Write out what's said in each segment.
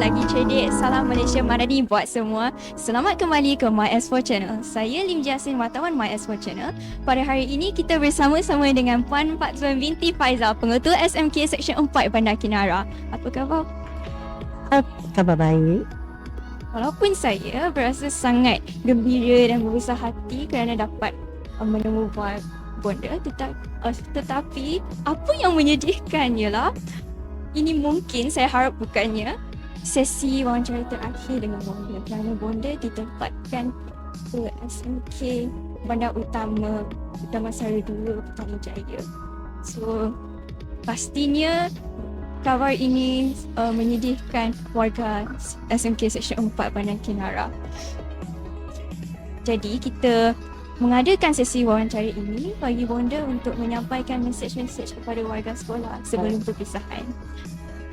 lagi cerdik. Salam Malaysia Madani buat semua. Selamat kembali ke MyS4 Channel. Saya Lim Jasin, wartawan MyS4 Channel. Pada hari ini kita bersama-sama dengan Puan Pak Zuan binti Faizal, Pengetua SMK Seksyen 4 Bandar Kinara. Apa khabar? Khabar baik. Walaupun saya berasa sangat gembira dan berbesar hati kerana dapat menemu bonda, tetapi apa yang menyedihkan ialah ini mungkin saya harap bukannya sesi wawancara terakhir dengan bonda, kerana bonda ditempatkan ke SMK Bandar Utama Damansara 2 Putrajaya. So pastinya kabar ini menyedihkan warga SMK Seksyen 4 Bandar Kinara. Jadi kita mengadakan sesi wawancara ini bagi bonda untuk menyampaikan mesej-mesej kepada warga sekolah sebelum perpisahan.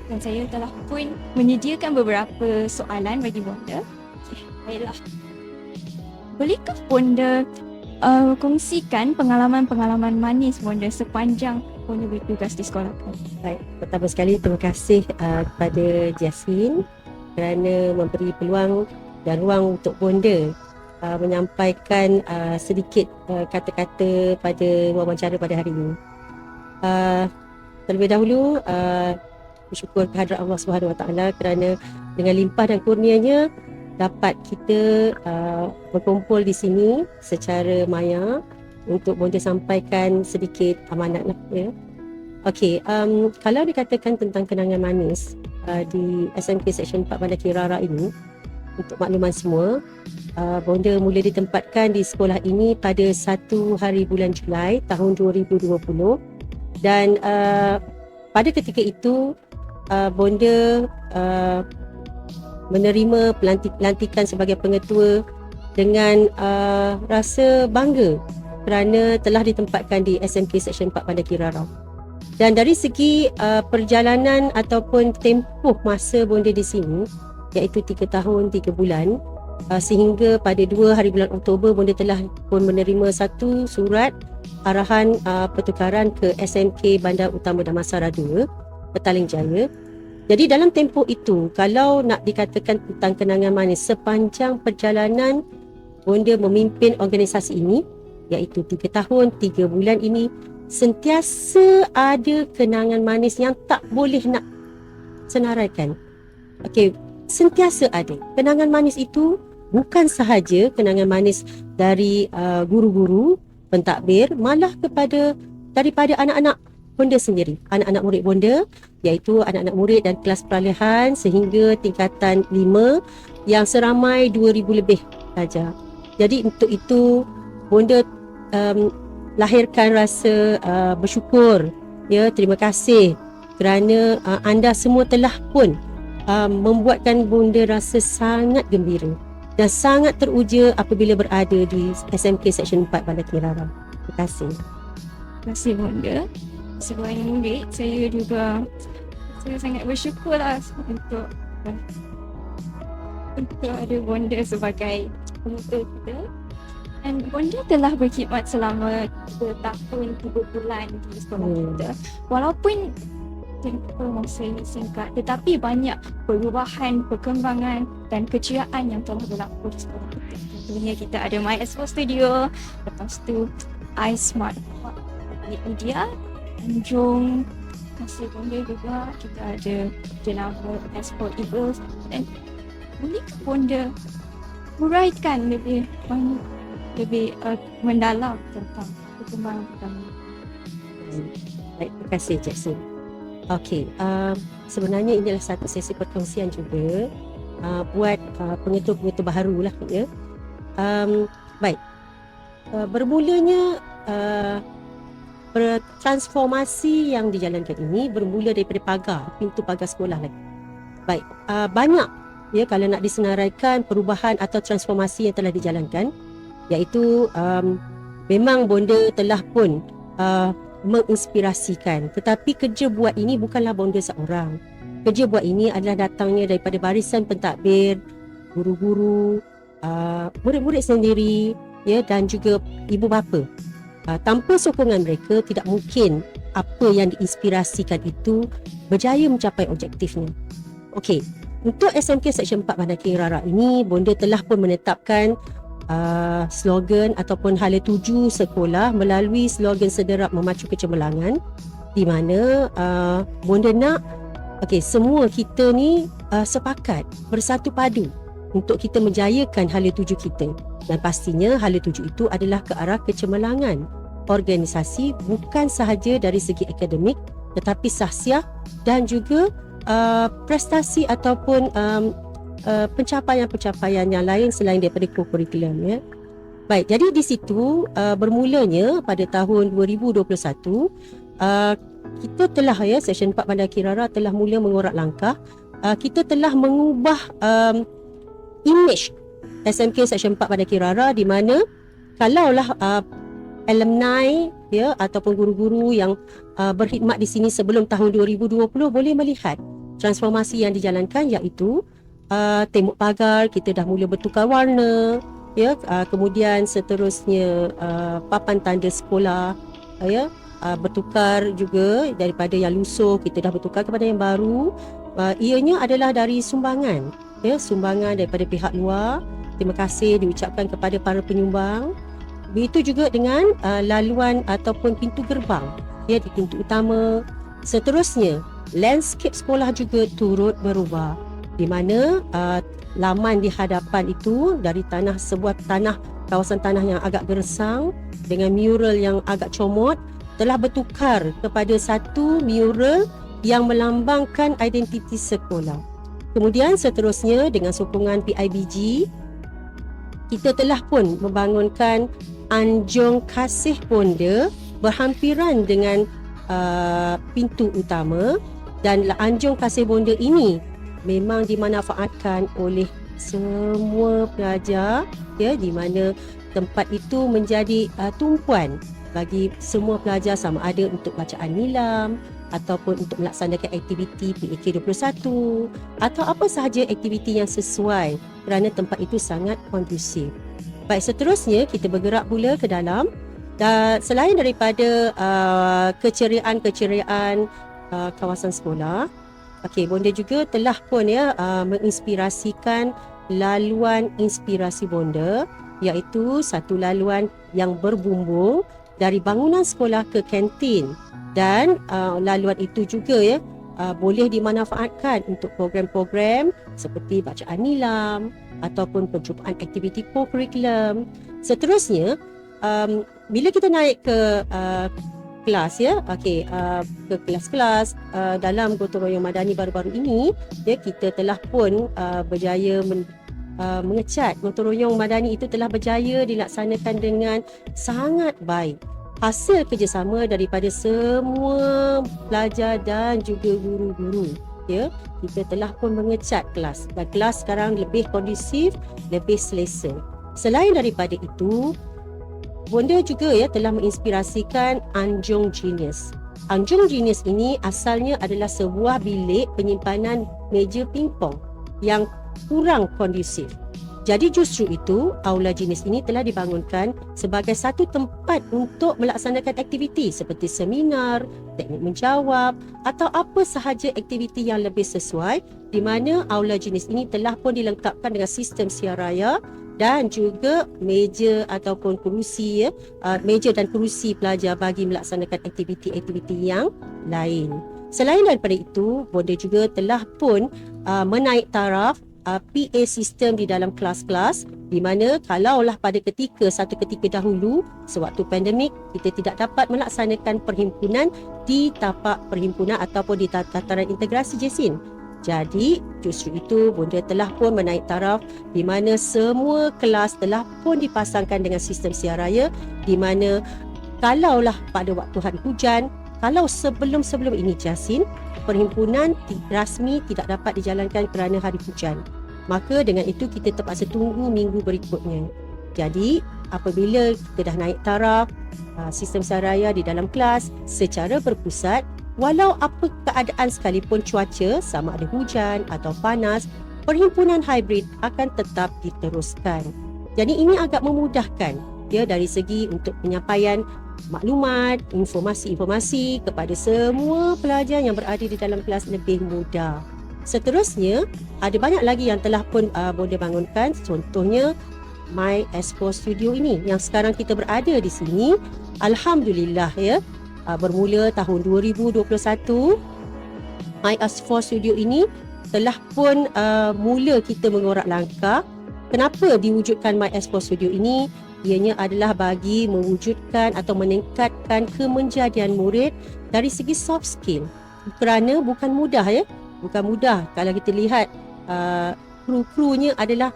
Dan saya telah pun menyediakan beberapa soalan bagi bonda. Baiklah. Bolehkah bonda kongsikan pengalaman-pengalaman manis bonda sepanjang bonda bertugas di sekolah? Baik, pertama sekali terima kasih kepada Jasin kerana memberi peluang dan ruang untuk bonda menyampaikan sedikit kata-kata pada wawancara pada hari ini. Terlebih dahulu bersyukur kehadrat Allah SWT kerana dengan limpah dan kurnianya dapat kita berkumpul di sini secara maya untuk bonda sampaikan sedikit amanat lah, ya. Okey, kalau dikatakan tentang kenangan manis di SMK Seksyen 4 Bandar Kirara ini, untuk makluman semua, bonda mula ditempatkan di sekolah ini pada 1 hari bulan Julai tahun 2020 dan pada ketika itu bonda menerima pelantikan sebagai pengetua dengan rasa bangga kerana telah ditempatkan di SMK Seksyen 4 Bandar Kirara. Dan dari segi perjalanan ataupun tempoh masa bonda di sini, iaitu 3 tahun 3 bulan, sehingga pada 2 hari bulan Oktober bonda telah pun menerima satu surat arahan pertukaran ke SMK Bandar Utama Damansara 2 Petaling Jaya. Jadi dalam tempoh itu, kalau nak dikatakan tentang kenangan manis sepanjang perjalanan bonda memimpin organisasi ini, iaitu 3 tahun 3 bulan ini, sentiasa ada kenangan manis yang tak boleh nak senaraikan. Okey, sentiasa ada. Kenangan manis itu bukan sahaja kenangan manis dari guru-guru, pentadbir, malah daripada anak-anak bonda sendiri, anak-anak murid bonda, iaitu anak-anak murid dan kelas peralihan sehingga tingkatan 5 yang seramai 2,000 lebih saja. Jadi untuk itu bonda lahirkan rasa bersyukur, ya, terima kasih kerana anda semua telah pun membuatkan bonda rasa sangat gembira dan sangat teruja apabila berada di SMK Seksyen 4 Bandar Kirara. Terima kasih. Terima kasih bonda. Sebagai murid, saya sangat bersyukurlah untuk ada bonda sebagai pengetua kita. Dan bonda telah berkhidmat selama 3 tahun 3 bulan di sekolah kita. Walaupun tempoh masa yang singkat, tetapi banyak perubahan, perkembangan dan keceriaan yang telah berlaku di sekolah kita. Contohnya kita ada MyS4 Studio, lepas tu iSmart Media, Tanjung, masih bonda juga kita ada jenama S4 Eagles. Dan bolehkah bonda huraikan lebih mendalam tentang perkembangan pertama? Baik, terima kasih Jackson. Okey, sebenarnya ini adalah satu sesi perkongsian juga buat pengetua-pengetua baru lah, ya. Baik, bermulanya transformasi yang dijalankan ini bermula daripada pintu pagar sekolah lagi. Baik, banyak, ya, kalau nak disenaraikan perubahan atau transformasi yang telah dijalankan, iaitu memang bonda telah pun menginspirasikan, tetapi kerja buat ini bukanlah bonda seorang. Kerja buat ini adalah datangnya daripada barisan pentadbir, guru-guru, murid-murid sendiri, ya, dan juga ibu bapa. Tanpa sokongan mereka, tidak mungkin apa yang diinspirasikan itu berjaya mencapai objektifnya. Okey, Untuk SMK Seksyen 4 Bandar King Rara ini, bonda telah pun menetapkan slogan ataupun hala tuju sekolah melalui slogan sederap memacu kecemerlangan, di mana bonda nak semua kita ni sepakat bersatu padu untuk kita menjayakan hala tuju kita, dan pastinya hala tuju itu adalah ke arah kecemerlangan organisasi, bukan sahaja dari segi akademik tetapi sahsiah dan juga prestasi ataupun pencapaian-pencapaian yang lain selain daripada kurikulum, ya. Baik, jadi di situ bermulanya pada tahun 2021 kita telah, Seksyen 4 Bandar King Rara telah mula mengorak langkah. Kita telah mengubah image SMK Seksyen 4 Bandar King Rara, di mana kalaulah alumni ataupun guru-guru yang berkhidmat di sini sebelum tahun 2020 boleh melihat transformasi yang dijalankan, iaitu tembok pagar kita dah mula bertukar warna, kemudian seterusnya papan tanda sekolah bertukar juga, daripada yang lusuh kita dah bertukar kepada yang baru. Ianya adalah dari sumbangan, sumbangan daripada pihak luar. Terima kasih diucapkan kepada para penyumbang. Begitu juga dengan laluan ataupun pintu gerbang, di pintu utama. Seterusnya landscape sekolah juga turut berubah, di mana laman di hadapan itu dari sebuah kawasan tanah yang agak gersang dengan mural yang agak comot telah bertukar kepada satu mural yang melambangkan identiti sekolah. Kemudian seterusnya dengan sokongan PIBG, kita telah pun membangunkan anjung kasih bonda berhampiran dengan pintu utama, dan anjung kasih bonda ini memang dimanfaatkan oleh semua pelajar, di mana tempat itu menjadi tumpuan bagi semua pelajar, sama ada untuk bacaan nilam ataupun untuk melaksanakan aktiviti PAK21 atau apa sahaja aktiviti yang sesuai, kerana tempat itu sangat kondusif. Baik, seterusnya kita bergerak pula ke dalam, dan selain daripada keceriaan kawasan sekolah, bonda juga telah pun menginspirasikan laluan inspirasi bonda, iaitu satu laluan yang berbumbung dari bangunan sekolah ke kantin, dan laluan itu juga boleh dimanfaatkan untuk program-program seperti bacaan nilam ataupun perjumpaan aktiviti co-curriculum. Seterusnya, bila kita naik ke kelas, ke kelas-kelas dalam gotong royong madani baru-baru ini, kita telah pun berjaya mengecat gotong royong madani itu telah berjaya dilaksanakan dengan sangat baik. Hasil kerjasama daripada semua pelajar dan juga guru-guru, kita telah pun mengecat kelas, dan kelas sekarang lebih kondusif, lebih selesa. Selain daripada itu, bonda juga telah menginspirasikan Anjung Genius. Anjung Genius ini asalnya adalah sebuah bilik penyimpanan meja pingpong yang kurang kondusif. Jadi justru itu, Aula Genius ini telah dibangunkan sebagai satu tempat untuk melaksanakan aktiviti seperti seminar, teknik menjawab atau apa sahaja aktiviti yang lebih sesuai, di mana Aula Genius ini telah pun dilengkapkan dengan sistem siar raya dan juga meja ataupun kerusi, meja dan kerusi pelajar bagi melaksanakan aktiviti-aktiviti yang lain. Selain daripada itu, bonda juga telah pun menaik taraf PA sistem di dalam kelas-kelas, di mana kalaulah pada satu ketika dahulu sewaktu pandemik kita tidak dapat melaksanakan perhimpunan di tapak perhimpunan ataupun di tataran integrasi JESIN. Jadi justru itu bonda telah pun menaik taraf, di mana semua kelas telah pun dipasangkan dengan sistem siar raya, di mana kalaulah pada waktu hari hujan, kalau sebelum ini JASIN, perhimpunan rasmi tidak dapat dijalankan kerana hari hujan, maka dengan itu kita terpaksa tunggu minggu berikutnya. Jadi apabila kita dah naik taraf sistem siar raya di dalam kelas secara berpusat, walau apa keadaan sekalipun cuaca, sama ada hujan atau panas, perhimpunan hybrid akan tetap diteruskan. Jadi ini agak memudahkan dari segi untuk penyampaian maklumat, informasi-informasi kepada semua pelajar yang berada di dalam kelas lebih mudah. Seterusnya, ada banyak lagi yang telah pun Bonda bangunkan. Contohnya My S4 Studio ini yang sekarang kita berada di sini. Alhamdulillah ya. Bermula tahun 2021, My S4 Studio ini telah pun mula kita mengorak langkah. Kenapa diwujudkan My S4 Studio ini? Ianya adalah bagi mewujudkan atau meningkatkan kemenjadian murid dari segi soft skill. Kerana bukan mudah ya. Bukan mudah kalau kita lihat kru-krunya adalah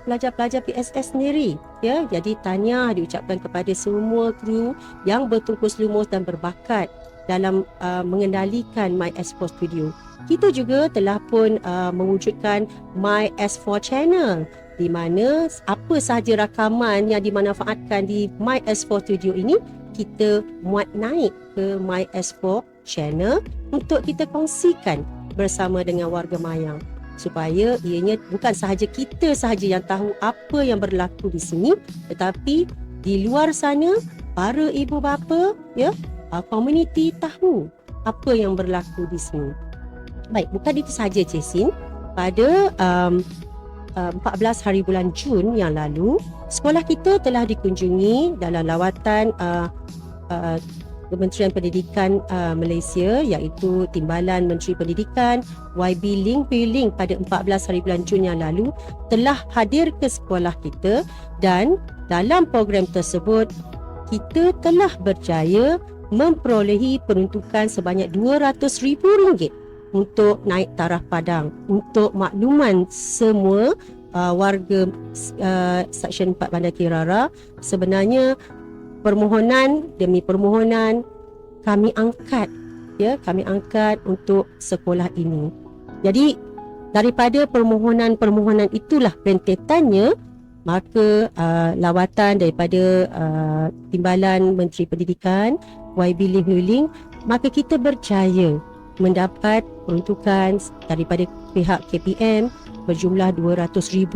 pelajar-pelajar PSS sendiri ya. Jadi tahniah diucapkan kepada semua kru yang bertungkus lumus dan berbakat dalam mengendalikan My S4 Studio. Kita juga telah pun mewujudkan My S4 Channel, di mana apa sahaja rakaman yang dimanfaatkan di My S4 Studio ini kita muat naik ke My S4 Channel untuk kita kongsikan bersama dengan warga Mayang, supaya ianya bukan sahaja kita sahaja yang tahu apa yang berlaku di sini, tetapi di luar sana para ibu bapa ya, komuniti tahu apa yang berlaku di sini. Baik, bukan itu sahaja Cik Sin. Pada 14 hari bulan Jun yang lalu, sekolah kita telah dikunjungi dalam lawatan Kementerian Pendidikan Malaysia, iaitu Timbalan Menteri Pendidikan YB Ling Pui Ling pada 14 hari bulan Jun yang lalu telah hadir ke sekolah kita, dan dalam program tersebut kita telah berjaya memperolehi peruntukan sebanyak RM200,000 untuk naik taraf padang. Untuk makluman semua warga Seksyen 4 Bandar Kirara, sebenarnya permohonan demi permohonan kami angkat untuk sekolah ini. Jadi daripada permohonan itulah rentetannya, maka lawatan daripada Timbalan Menteri Pendidikan YB Ling Hui Ling, maka kita berjaya mendapat peruntukan daripada pihak KPM berjumlah RM200,000.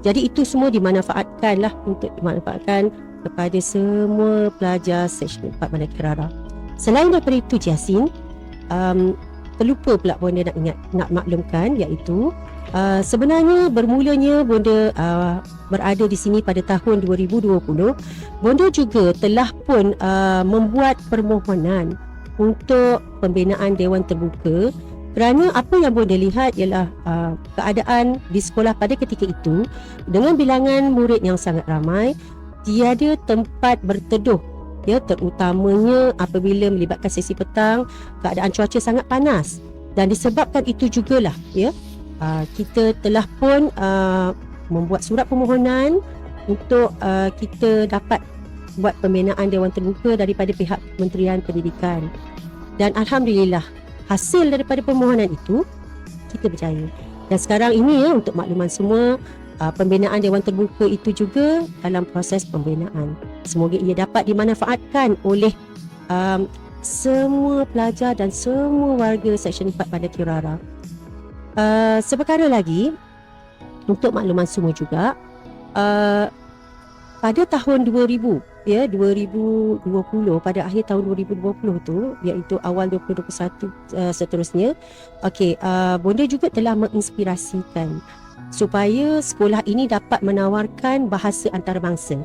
Jadi itu semua dimanfaatkanlah untuk dimanfaatkan kepada semua pelajar Seksyen 4 Bandar Kirara. Selain daripada itu Jasin, terlupa pula Bonda nak maklumkan, iaitu sebenarnya bermulanya Bonda berada di sini pada tahun 2020, Bonda juga telah pun membuat permohonan untuk pembinaan Dewan Terbuka, kerana apa yang Bonda lihat ialah keadaan di sekolah pada ketika itu dengan bilangan murid yang sangat ramai, tiada tempat berteduh ya, terutamanya apabila melibatkan sesi petang, keadaan cuaca sangat panas. Dan disebabkan itu jugalah ya, kita telah pun membuat surat permohonan untuk kita dapat buat pembinaan Dewan Terbuka daripada pihak Kementerian Pendidikan. Dan alhamdulillah hasil daripada permohonan itu kita berjaya. Dan sekarang ini ya, untuk makluman semua, pembinaan Dewan Terbuka itu juga dalam proses pembinaan. Semoga ia dapat dimanfaatkan oleh semua pelajar dan semua warga Seksyen 4 Bandar Kirara. Seperkara lagi, untuk makluman semua juga, pada tahun 2020, pada akhir tahun 2020 tu, iaitu awal 2021 seterusnya, Bonda juga telah menginspirasikan supaya sekolah ini dapat menawarkan bahasa antarabangsa.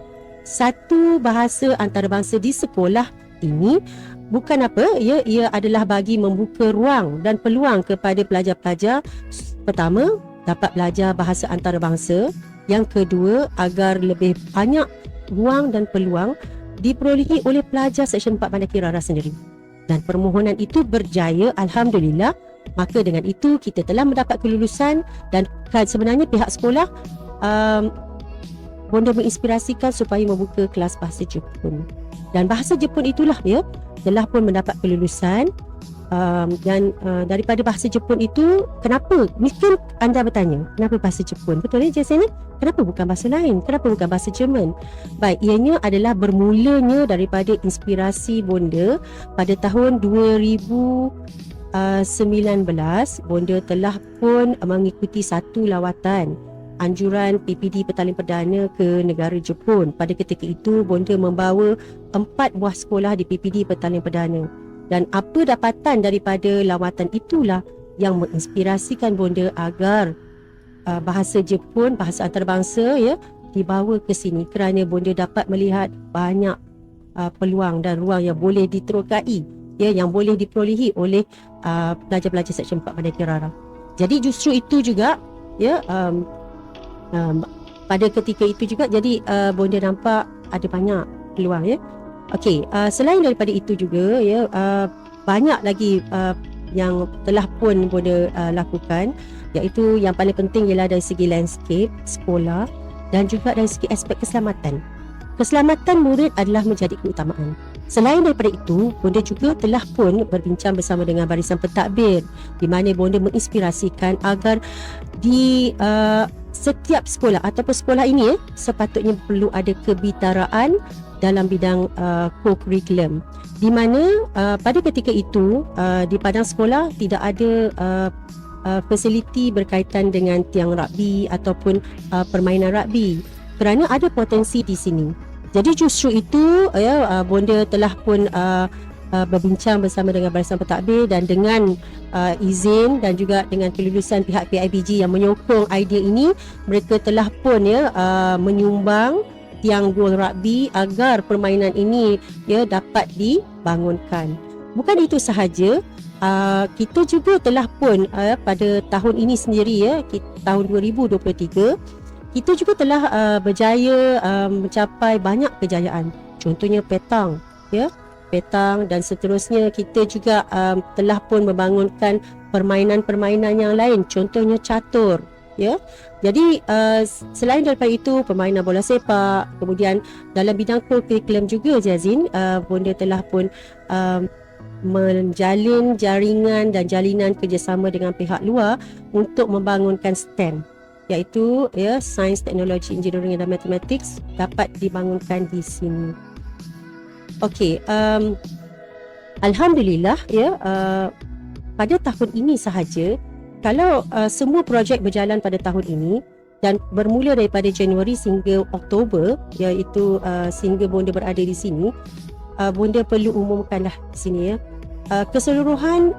Satu bahasa antarabangsa di sekolah ini bukan apa, ia adalah bagi membuka ruang dan peluang kepada pelajar-pelajar. Pertama, dapat belajar bahasa antarabangsa. Yang kedua, agar lebih banyak ruang dan peluang diperolehi oleh pelajar Seksyen 4 Bandar Kirara sendiri. Dan permohonan itu berjaya, alhamdulillah. Maka dengan itu kita telah mendapat kelulusan, dan sebenarnya pihak sekolah Bonda menginspirasikan supaya membuka kelas bahasa Jepun. Dan bahasa Jepun itulah ya telah pun mendapat kelulusan. Dan daripada bahasa Jepun itu, kenapa? Mungkin anda bertanya, kenapa bahasa Jepun? Betul ya Jason? Kenapa bukan bahasa lain? Kenapa bukan bahasa Jerman? Baik, ianya adalah bermulanya daripada inspirasi Bonda pada tahun 2019. Bonda telah pun mengikuti satu lawatan anjuran PPD Petaling Perdana ke negara Jepun. Pada ketika itu Bonda membawa 4 buah sekolah di PPD Petaling Perdana. Dan apa dapatan daripada lawatan itulah yang menginspirasikan bonda agar bahasa Jepun, bahasa antarabangsa ya dibawa ke sini kerana bonda dapat melihat banyak peluang dan ruang yang boleh diterokai ya, yang boleh diperolehi oleh pelajar-pelajar Seksyen 4 Bandar Kirara. Jadi justru itu juga ya, pada ketika itu juga jadi bonda nampak ada banyak peluang ya. Okey, selain daripada itu juga ya, banyak lagi yang telah pun bonda lakukan, iaitu yang paling penting ialah dari segi landscape sekolah dan juga dari segi aspek keselamatan. Keselamatan murid adalah menjadi keutamaan. Selain daripada itu, bonda juga telah pun berbincang bersama dengan barisan pentadbir di mana bonda menginspirasikan agar di setiap sekolah ataupun sekolah ini sepatutnya perlu ada kebitaraan dalam bidang co-curriculum, di mana pada ketika itu di padang sekolah tidak ada fasiliti berkaitan dengan tiang rugby ataupun permainan rugby kerana ada potensi di sini. Jadi justru itu ya, bonda telah pun berbincang bersama dengan barisan pentadbir dan dengan izin dan juga dengan kelulusan pihak PIBG yang menyokong idea ini, mereka telah pun ya menyumbang tiang gol rugby agar permainan ini ya dapat dibangunkan. Bukan itu sahaja, kita juga telah pun pada tahun ini sendiri ya, tahun 2023, kita juga telah berjaya mencapai banyak kejayaan. Contohnya petang ya, petang dan seterusnya. Kita juga telah pun membangunkan permainan-permainan yang lain, contohnya catur ya. Jadi selain daripada itu, permainan bola sepak, kemudian dalam bidang curriculum juga Jazin, bonda telah pun menjalin jaringan dan jalinan kerjasama dengan pihak luar untuk membangunkan STEM, iaitu ya Sains, Teknologi, Engineering dan Mathematics dapat dibangunkan di sini. Okey, alhamdulillah ya, pada tahun ini sahaja, kalau semua projek berjalan pada tahun ini dan bermula daripada Januari sehingga Oktober, iaitu sehingga bonda berada di sini, bonda perlu umumkanlah di sini ya, keseluruhan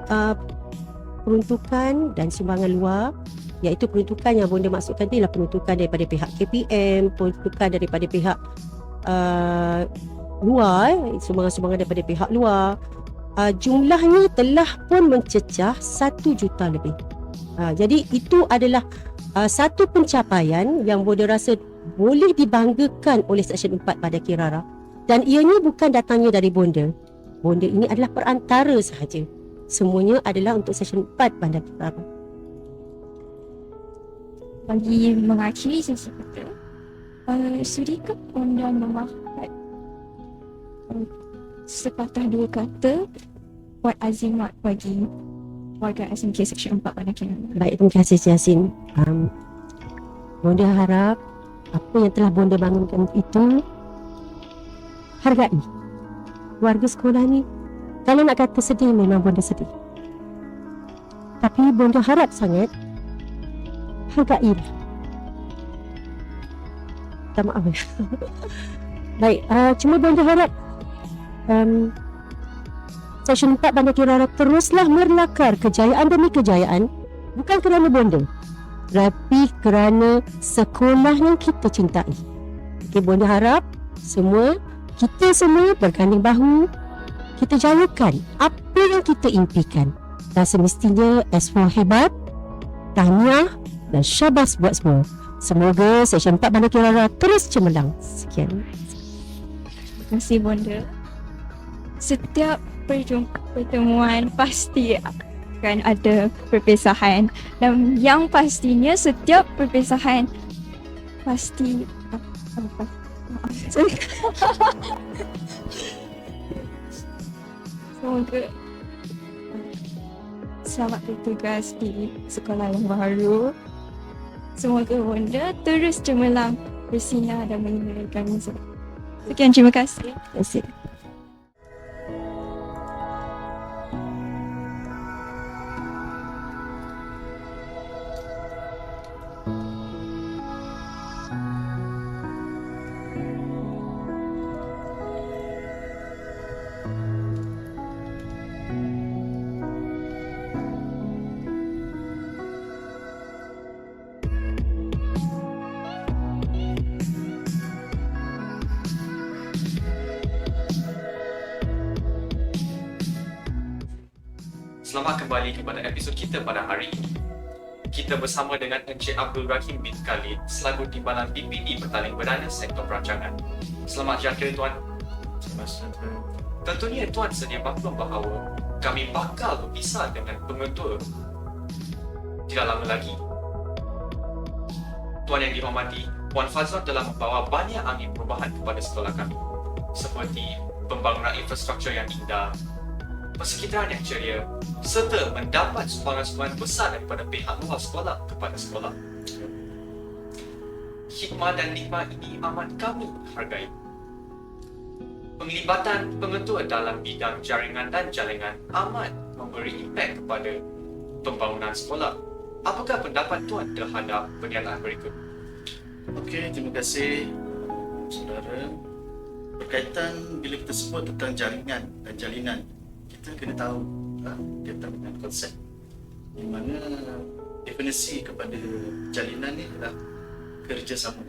peruntukan dan sumbangan luar, iaitu peruntukan yang bonda maksudkan tu ialah peruntukan daripada pihak KPM, peruntukan daripada pihak luar, sumbangan-sumbangan daripada pihak luar, jumlahnya telah pun mencecah 1 juta lebih. Jadi itu adalah satu pencapaian yang bonda rasa boleh dibanggakan oleh Seksyen 4 Bandar Kirara. Dan ianya bukan datangnya dari bonda. Bonda ini adalah perantara sahaja. Semuanya adalah untuk Seksyen 4 Bandar Kirara. Bagi mengakhiri sesi kita, sudikah bonda memahat sepatah dua kata buat azimat bagi warga SMK Seksyen 4 Bandar Kirara? Baik, terima kasih Yasin. Bonda harap apa yang telah bonda bangunkan itu hargai. Warga sekolah ni, kalau nak kata sedih, memang bonda sedih. Tapi bonda harap sangat hargailah. Tak maaf ya. Baik, cuma bonda harap Seksyen 4 Bandar Kirara teruslah merlakar kejayaan demi kejayaan, bukan kerana bonda, tapi kerana sekolah yang kita cintai. Okay, bonda harap kita semua berganding bahu, kita jayakan apa yang kita impikan. Dan semestinya S4 hebat, tahniah dan syabas buat semua. Semoga Seksyen 4 Bandar Kirara terus cemerlang. Sekian. Terima kasih bonda. Setiap pertemuan pasti akan ada perpisahan, dan yang pastinya setiap perpisahan pasti semoga selamat bertugas di sekolah yang baru. Semoga bonda terus cemerlang, bersinar dan menyinari kami semua. Sekian, terima kasih. Terima kasih. Selamat kembali kepada episod kita pada hari ini. Kita bersama dengan Encik Abdul Rahim bin Khalid selaku Timbalan BPD Petaling Perdana Sektor Perancangan. Selamat jaga Tuan. Tentunya Tuan sedia maklum bahawa kami bakal berpisah dengan pengetua tidak lama lagi. Tuan yang dihormati, Puan Fazlon telah membawa banyak angin perubahan kepada sekolah kami, seperti pembangunan infrastruktur yang indah, persekitaran yang ceria, serta mendapat sumbangan-sumbangan besar daripada pihak luar sekolah kepada sekolah. Khidmat dan nikmat ini amat kami hargai. Penglibatan pengetua dalam bidang jaringan dan jaringan amat memberi impak kepada pembangunan sekolah. Apakah pendapat Tuan terhadap pernyataan berikut? Okey, terima kasih saudara. Berkaitan bila kita sebut tentang jaringan dan jalinan, kita kena tahu kaitan dengan konsep di mana definisi kepada jalinan ni adalah kerjasama.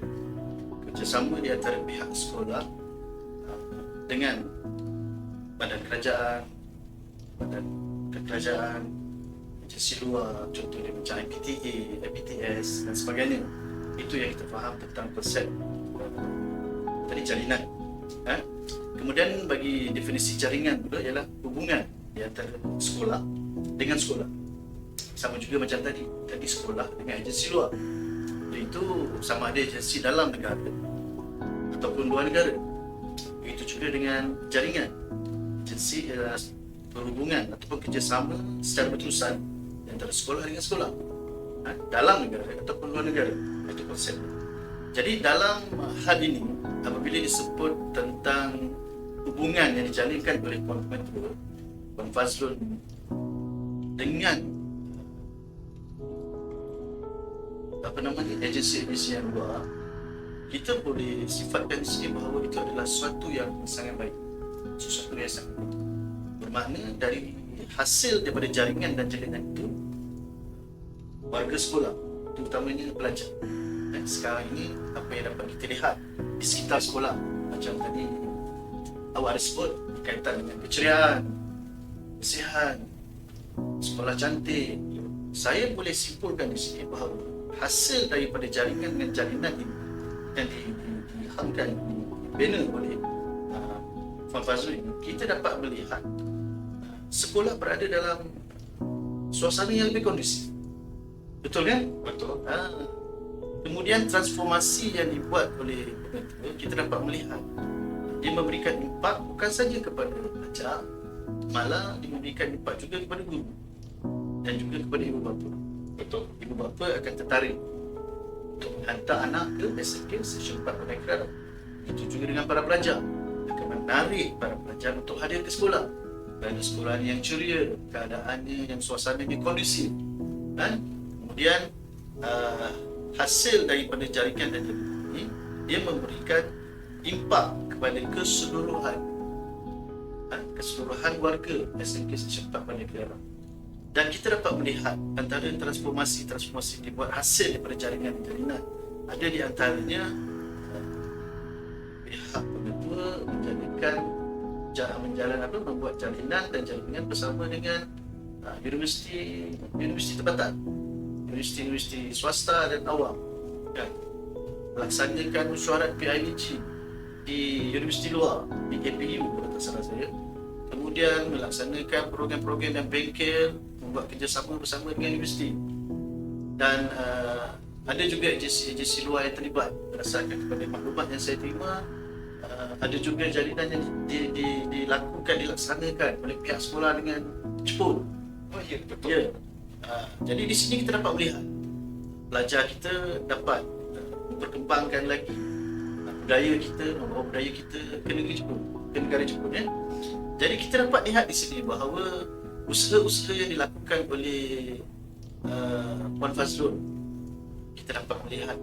Kerjasama di antara pihak sekolah dengan badan kerajaan, badan kerajaan, agensi luar, contohnya macam IPTA, IPTS dan sebagainya. Itu yang kita faham tentang konsep tadi jalinan. Kemudian bagi definisi jaringan pula ialah hubungan di antara sekolah dengan sekolah. Sama juga macam tadi sekolah dengan agensi luar. Itu sama ada agensi dalam negara ataupun luar negara. Begitu juga dengan jaringan. Agensi ialah perhubungan ataupun kerjasama secara berterusan antara sekolah dengan sekolah, dalam negara ataupun luar negara. Itu konsep. Jadi dalam hal ini, apabila disebut tentang hubungan yang dijalinkan oleh Puan Fazlon dengan agensi-agensi yang luar, kita boleh sifatkan di sini bahawa itu adalah sesuatu yang sangat baik, sesuatu yang sangat baik. Bermakna dari hasil daripada jaringan dan jalinan itu, warga sekolah, terutamanya pelajar, dan sekarang ini apa yang dapat kita lihat di sekitar sekolah, macam tadi awak ada sebut berkaitan dengan keceriaan, kesihan, sekolah cantik. Saya boleh simpulkan di sini bahawa hasil daripada jaringan dengan jalinan ini yang dihantar, dibina oleh Puan Fazlon ini, kita dapat melihat sekolah berada dalam suasana yang lebih kondusif. Betul kan? Betul. Kemudian transformasi yang dibuat oleh pengetua, kita dapat melihat dia memberikan impak bukan saja kepada pelajar, malah dia memberikan impak juga kepada guru dan juga kepada ibu bapa. Betul. Ibu bapa akan tertarik untuk menghantar anak ke SMK Seksyen 4 Pandai Kerara. Itu juga dengan para pelajar, akan menarik para pelajar untuk hadir ke sekolah. Kerana sekolahnya yang ceria, keadaannya yang suasananya kondusif. Kemudian hasil daripada jaringan dan jaringan ini, dia memberikan impak kepada keseluruhan warga SMK Seksyen 4 Pandai Kerara. Dan kita dapat melihat antara transformasi yang dibuat hasil daripada jaringan dan jalinan. Ada di antaranya pihak pengetua membuat jalinan dan jaringan bersama dengan universiti tempatan, universiti swasta dan awam, melaksanakan mesyuarat PIBG di universiti luar, di APU kalau tak salah saya. Kemudian melaksanakan program-program dan bengkel, membuat kerjasama bersama dengan universiti. Dan ada juga agensi luar yang terlibat. Berdasarkan kepada maklumat yang saya terima, ada juga jalinan yang dilaksanakan oleh pihak sekolah dengan Jepun. Oh ya, betul. Ya. Jadi di sini kita dapat melihat pelajar kita dapat memperkembangkan lagi budaya kita, membawa budaya kita ke negara Jepun, ya. Jadi kita dapat lihat di sini bahawa usaha-usaha yang dilakukan oleh Puan Fazlon, kita dapat melihat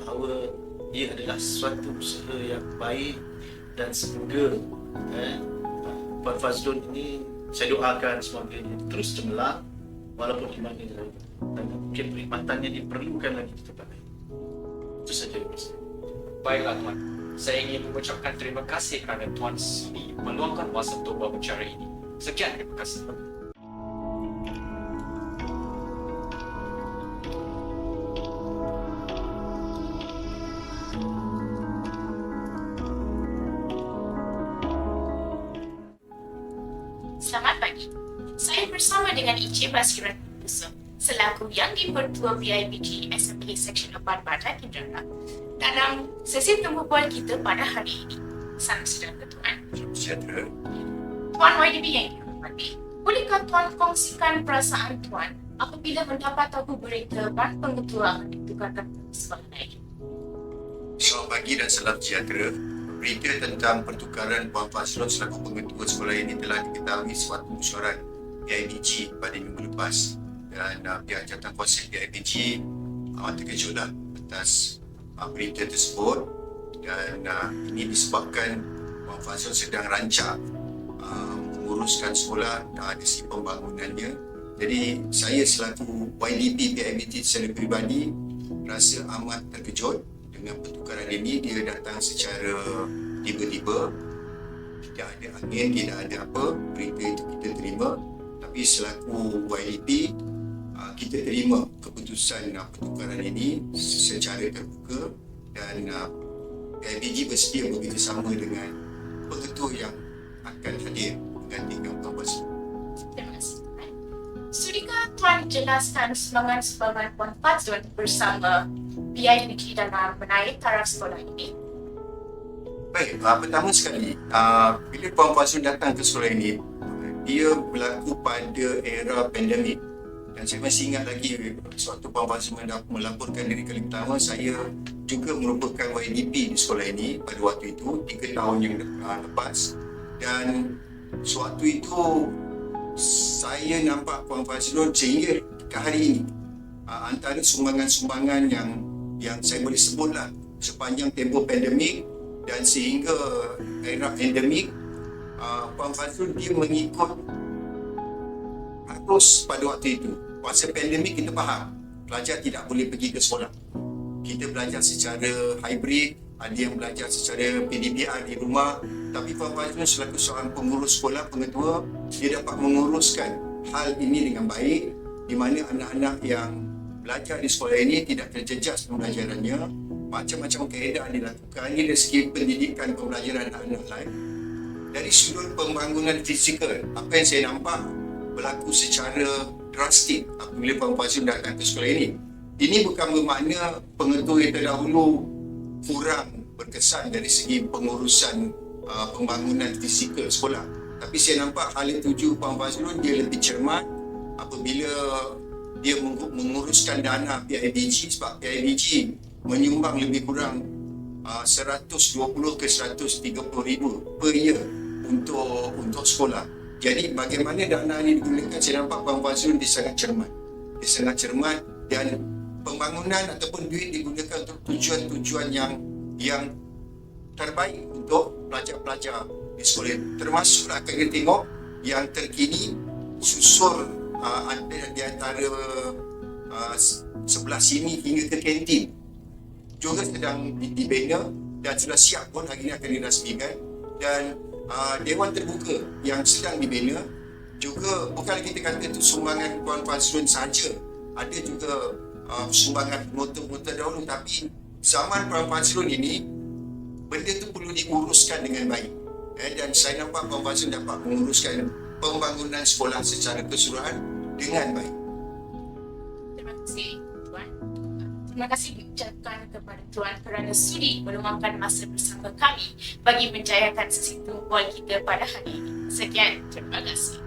bahawa ia adalah suatu usaha yang baik, dan semoga Puan Fazlon ini, saya doakan semoga dia terus cemerlang walaupun di mana dan mungkin perkhidmatannya diperlukan lagi di tempat lain. Itu saja. Baiklah Tuan, saya ingin mengucapkan terima kasih kerana Tuan sudi meluangkan masa untuk berbicara ini. Sekian, terima kasih. Selamat pagi. Saya bersama dengan Encik Basiran Yusof selaku Yang di-Pertua PIBG SMK Seksyen 4 Bandar Kenderaan dalam sesi temu bual kita pada hari ini. Salam sejahtera Tuan. Sejahtera. Tuan YDB yang dihormati, bolehkah Tuan kongsikan perasaan Tuan apabila mendapat tahu berita Ban Pengetua akan ditukarkan sebagai naik? Selamat pagi dan salam sejahtera. Berita tentang pertukaran Puan Fazlun selaku pengetua sekolah ini telah diketahui suatu mesyuarat PIBG pada minggu lepas, dan pihak jawatankuasa PIBG terkejutlah atas berita tersebut, dan ini disebabkan Puan Fazlun sedang rancak menguruskan sekolah dari segi pembangunannya. Jadi saya selaku YDP PIBG secara peribadi rasa amat terkejut dengan pertukaran ini. Dia datang secara tiba-tiba, tidak ada angin, tidak ada apa. Berita itu kita terima, tapi selaku YDP kita terima keputusan pertukaran ini secara terbuka, dan PIBG bersedia bekerjasama dengan pengetua yang akan hadir menggantikan Puan Fazlun. Terima kasih Tuan. Sudikah Tuan jelaskan sumbangan Puan Fazlun bersama PIBG dalam menaik taraf sekolah ini? Baik, pertama sekali, bila Puan Fazlun datang ke sekolah ini, dia berlaku pada era pandemik. Dan saya masih ingat lagi sewaktu Puan Fazlun melaporkan diri kali pertama, saya juga merupakan YDP di sekolah ini pada waktu itu, 3 tahun yang lepas. Dan sewaktu itu, saya nampak Puan Fazlun sehingga ke hari ini, antara sumbangan-sumbangan yang saya boleh sebutlah sepanjang tempoh pandemik dan sehingga era endemik, Puan Fazlun dia mengikut arus pada waktu itu. Masa pandemik kita faham pelajar tidak boleh pergi ke sekolah. Kita belajar secara hybrid, ada yang belajar secara PDBR di rumah, tapi Puan Fazlun selaku seorang pengurus sekolah, pengetua, dia dapat menguruskan hal ini dengan baik, di mana anak-anak yang belajar di sekolah ini tidak terjejas pembelajarannya. Macam-macam kaedah dilakukan dari segi pendidikan pembelajaran anak-anak lain. Dari sudut pembangunan fizikal, apa yang saya nampak berlaku secara drastik apabila Puan Fazlun datang ke sekolah ini. Ini bukan bermakna pengetua yang terdahulu kurang berkesan dari segi pengurusan pembangunan fizikal sekolah. Tapi saya nampak hal yang tuju Puan Fazlun dia lebih cermat apabila dia menguruskan dana PIBG, sebab PIBG menyumbang lebih kurang 120 ke 130 ribu per year untuk sekolah. Jadi bagaimana dana ini digunakan, saya nampak Puan Fazlun dia sangat cermat. Dia sangat cermat, dan pembangunan ataupun duit digunakan untuk tujuan-tujuan yang terbaik untuk pelajar-pelajar di sekolah. Termasuklah kita tengok yang terkini susul di antara sebelah sini hingga ke kantin juga sedang dibina dan sudah siap pun hari ini akan dirasmikan. Dan Dewan Terbuka yang sedang dibina juga bukan kita kata itu sumbangan Puan Fazlun sahaja, ada juga sumbangan penonton-penonton dahulu, tapi zaman Puan Fazlun ini benda itu perlu diuruskan dengan baik. Dan saya nampak Puan Fazlun dapat menguruskan pembangunan sekolah secara keseluruhan dengan baik. Terima kasih Tuan. Terima kasih diucapkan kepada Tuan kerana sudi meluangkan masa bersama kami bagi menjayakan sesi temu bual kita pada hari ini. Sekian, terima kasih.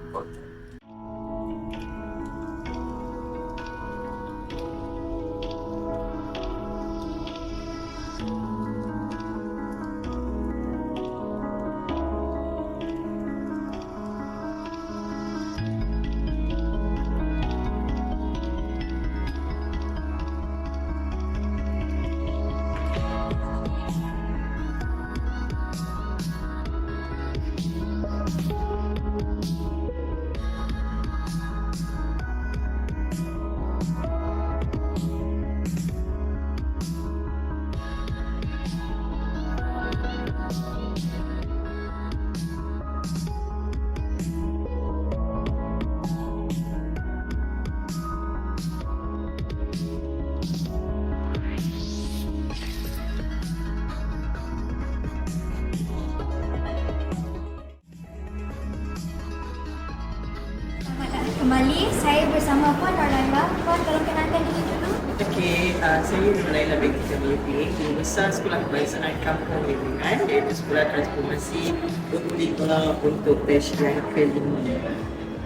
saya bersama Puan Nolaila. Puan, tolong kenalkan diri dulu. Okey, saya Nolaila binti Kamiuddin, Guru Besar Sekolah Kebangsaan Kampung Bimbingan, iaitu Sekolah Transformasi 25 untuk batch yang kelima.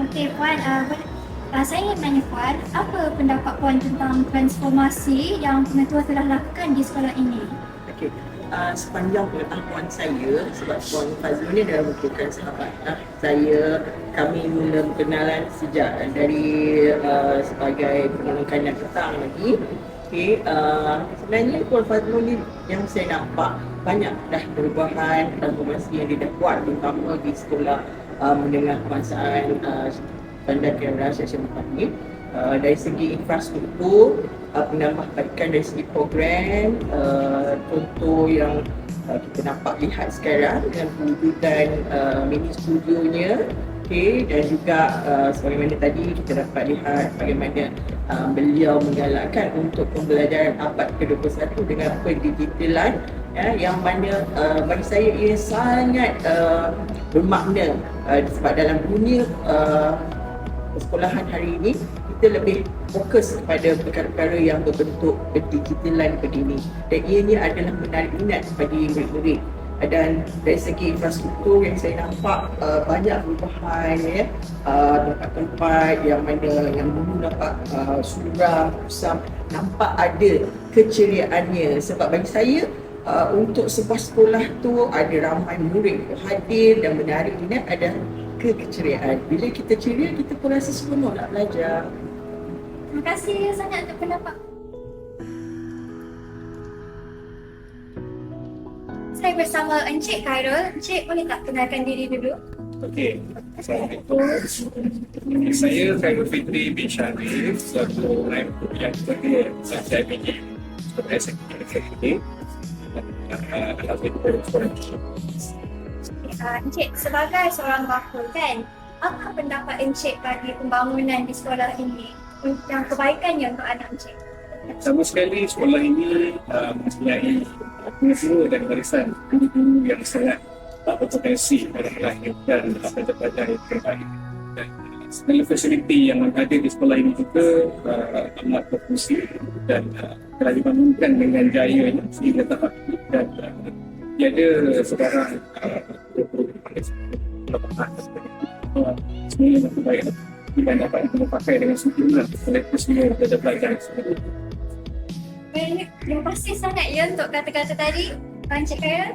Okey, Puan. Saya ingin tanya Puan, apa pendapat Puan tentang transformasi yang pengetua telah lakukan di sekolah ini? Okey, sepanjang pengetahuan saya, sebab Puan Fazlul ni adalah merupakan sahabat saya, kami mula berkenalan sejak dari sebagai penolak kanan petang lagi. Okey, sebenarnya Puan Fazlul ni yang saya nampak banyak dah perubahan transformasi yang dia dah buat, terutama di sekolah menengah kebangsaan Bandar Kiara Seksyen 4 ni. Dari segi infrastruktur, penambahbaikan dari segi program, contoh yang kita nampak lihat sekarang dengan pewujudan mini studionya, okay, dan juga sebagaimana tadi kita dapat lihat bagaimana beliau menggalakkan untuk pembelajaran abad ke-21 dengan pendigitalan, yang mana bagi saya ia sangat bermakna, sebab dalam dunia persekolahan hari ini kita lebih fokus kepada perkara-perkara yang berbentuk digitalan begini, dan ianya adalah menarik minat bagi murid-murid. Dan dari segi infrastruktur yang saya nampak banyak perubahan, tempat-tempat yang mana yang dulu nampak suram, kusam, nampak ada keceriaannya. Sebab bagi saya untuk sebuah sekolah tu ada ramai murid hadir dan menarik minat, ada keceriaan. Bila kita ceria, kita pun rasa seronok nak belajar. Terima kasih sangat untuk pendapat. Saya bersama Encik Khairul. Encik, boleh tak kenalkan diri dulu? Okey, Assalamualaikum. Saya Khairul Fitri bin Syarif, selaku Naib Kuliah Ketua Saya PG Sekolah SMK. Encik, sebagai seorang bapa kan, apa pendapat Encik bagi pembangunan di sekolah ini yang kebaikannya untuk anak Encik? Sama sekali sekolah ini mempunyai guru dan barisan guru yang sangat berpotensi dalam melahirkan pelajar-pelajar yang terbaik. Dan segala fasiliti yang ada di sekolah ini juga amat berfungsi dan telah dibangunkan dengan jaya sehingga tahap ini, dan tiada sebarang kelemahan semua yang terbaik dan dapat dipakai dengan sempurna oleh semua pelajar-pelajar tersebut. Baik, terima kasih sangat ya untuk kata-kata tadi, Encik Khairul.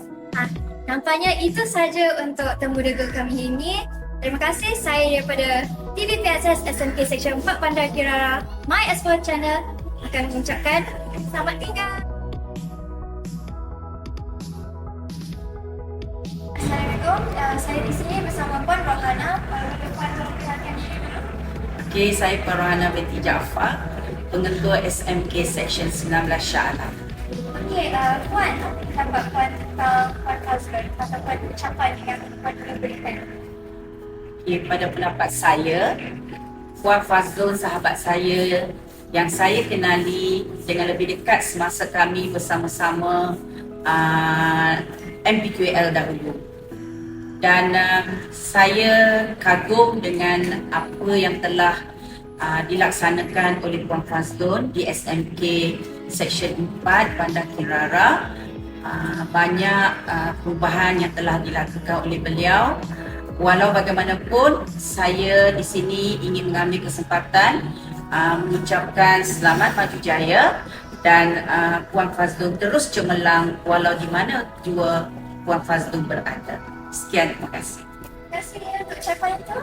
Nampaknya itu saja untuk temu degil kami ini. Terima kasih, saya daripada TVPSS SMK Seksyen 4 Bandar Kirara My S4 Channel akan mengucapkan selamat tinggal. Assalamualaikum, saya di sini bersama Puan Rohana. Puan tolong kenalkan diri dulu. Okey, saya Puan Rohana binti Jaafar, Pengetua SMK Seksyen 19 Shah Alam. Okey, Puan, apa pendapat Puan tentang Puan Fazlul ataupun ucapan yang Puan berikan? Okay, pada pendapat saya, Puan Fazlul sahabat saya yang saya kenali dengan lebih dekat semasa kami bersama-sama MPQL dahulu. Dan saya kagum dengan apa yang telah dilaksanakan oleh Puan Fazlul di SMK Seksyen 4 Bandar Kirara. Banyak perubahan yang telah dilakukan oleh beliau. Walau bagaimanapun, saya di sini ingin mengambil kesempatan mengucapkan selamat maju jaya, dan Puan Fazlul terus cemerlang walau di mana jua Puan Fazlul berada. Sekian, terima kasih. Terima kasih untuk ucapan itu.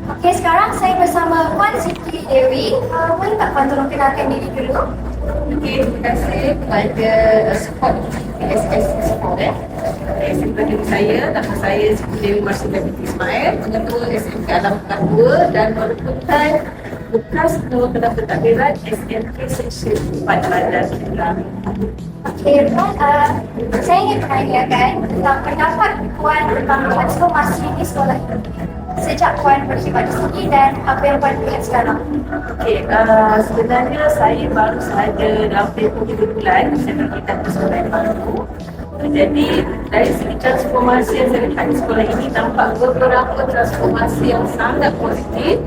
Okey, sekarang saya bersama Puan Siti Dewi. Boleh tak Puan tolong kenalkan diri dulu? Okey, terima kasih kepada support PSS Sekolah. Seperti saya, nama saya Siti Dewi Marsida binti Ismail, Pengetua SMK Alam Pekan 2 dan merupakan bekas Ketua Pentadbiran SMK Seksyen 4 Bandar Kirara. Okey, Puan, saya ingin menanyakan tentang pendapat Puan tentang transformasi di sekolah ini. Sejak Puan berkhidmat di sini dan apa yang Puan lihat sekarang? Okey, sebenarnya saya baru sahaja dalam tempoh 3 bulan saya berkaitan ke sekolah yang baru. Jadi dari segi transformasi yang saya lihat di sekolah ini nampak beberapa transformasi yang sangat positif,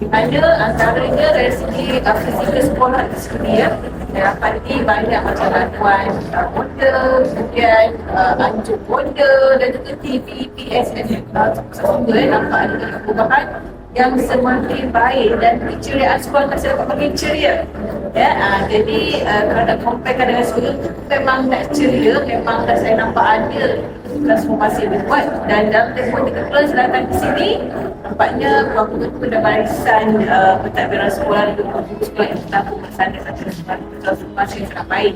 di mana antaranya dari segi fizikal sekolah itu sendiri ya. Saya dapati banyak macam lakuan model, kemudian anjuk model dan juga TV, PSS semua nampak ada perubahan yang semakin baik dan keceriaan sekolah masyarakat makin ceria. Ya, jadi kalau nak comparekan dengan sebelum memang nak ceria, memang dah saya nampak ada transformasi yang dibuat dan dalam tempoh 3 bulan saya datang ke sini nampaknya betul-betul dah barisan pentadbiran sekolah dan juga sekolah yang telah bersama satu transformasi yang sangat baik.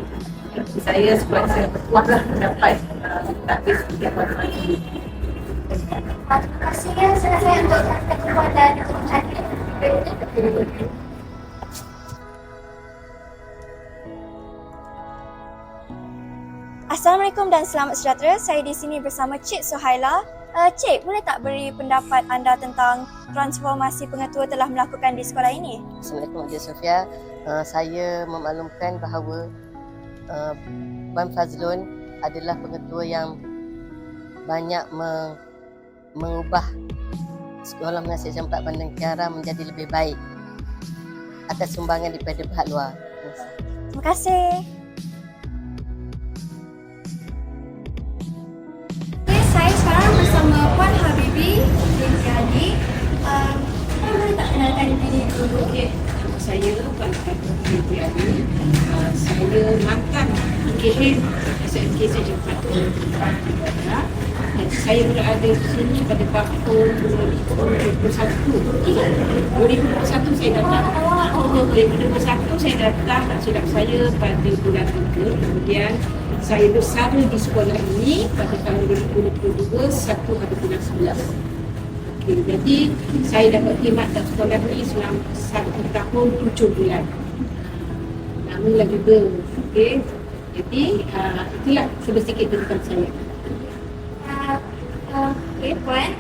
Saya sekolah saya berpuas lah mendapat takbir seperti apa ini. Terima kasih ya saya untuk kekuatan Assalamualaikum dan selamat sejahtera. Saya di sini bersama Cik Suhaila. Cik, boleh tak beri pendapat anda tentang transformasi pengetua telah melakukan di sekolah ini? Assalamualaikum Encik Sofia. Saya memaklumkan bahawa Puan Fazlun adalah pengetua yang banyak mengubah Sekolah Menengah Seksyen 4 Bandar Kiara menjadi lebih baik atas sumbangan daripada pihak luar. Terima kasih. Saya sekarang bersama Puan Habibi binti Adi. Puan boleh tak kenalkan diri dulu? Saya Puan Habibi binti Adi. Saya mantan PKM SMK Seksyen 4. Dan saya berada di sini pada tahun 2021. 2021 saya datang. 2021 saya datang, tak silap saya pada bulan 3. Kemudian saya bersama di sekolah ini pada tahun 2022, 1 pada bulan 11. Okay, jadi saya dapat khidmat dalam sekolah ini selama 1 tahun 7 bulan. Nama lagi ber. Okay. Jadi itulah sedikit tentang saya. Okey Puan,